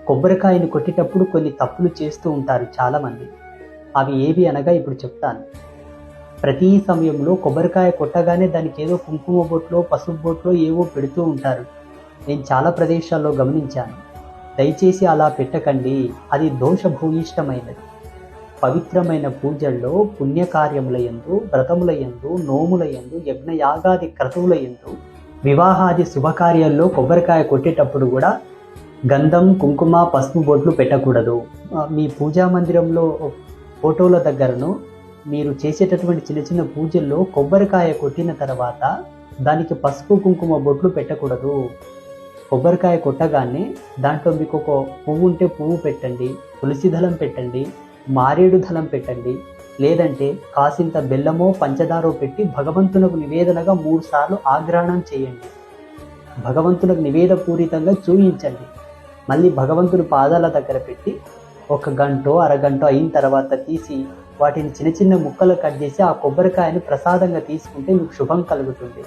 కొబ్బరికాయను కొట్టేటప్పుడు కొన్ని తప్పులు చేస్తూ ఉంటారు చాలామంది. అవి ఏవి అనగా ఇప్పుడు చెప్తాను. ప్రతి సమయంలో కొబ్బరికాయ కొట్టగానే దానికి ఏదో కుంకుమ బొట్లో, పసుపు బొట్లో ఏవో పెడుతూ ఉంటారు. నేను చాలా ప్రదేశాల్లో గమనించాను. దయచేసి అలా పెట్టకండి. అది దోషభూయిష్టమైనది. పవిత్రమైన పూజల్లో, పుణ్యకార్యముల యందు, వ్రతముల యందు, నోముల యందు, యజ్ఞయాగాది క్రతువుల యందు, వివాహాది శుభకార్యాల్లో కొబ్బరికాయ కొట్టేటప్పుడు కూడా గంధం, కుంకుమ, పసుపు బొట్లు పెట్టకూడదు. మీ పూజా మందిరంలో ఫోటోల దగ్గరను మీరు చేసేటటువంటి చిన్న చిన్న పూజల్లో కొబ్బరికాయ కొట్టిన తర్వాత దానికి పసుపు, కుంకుమ బొట్లు పెట్టకూడదు. కొబ్బరికాయ కొట్టగానే దాంట్లో మీకు ఒక పువ్వు ఉంటే పువ్వు పెట్టండి, తులసి దళం పెట్టండి, మారేడు దళం పెట్టండి, లేదంటే కాసింత బెల్లమో పంచదారో పెట్టి భగవంతునకు నివేదనగా 3 సార్లు ఆగ్రాణం చేయండి. భగవంతునకు నివేదపూరితంగా చూయించండి. మళ్ళీ భగవంతుని పాదాల దగ్గర పెట్టి 1 గంటో అరగంటో అయిన తర్వాత తీసి వాటిని చిన్న చిన్న ముక్కలు కట్ చేసి ఆ కొబ్బరికాయని ప్రసాదంగా తీసుకుంటే మీకు శుభం కలుగుతుంది.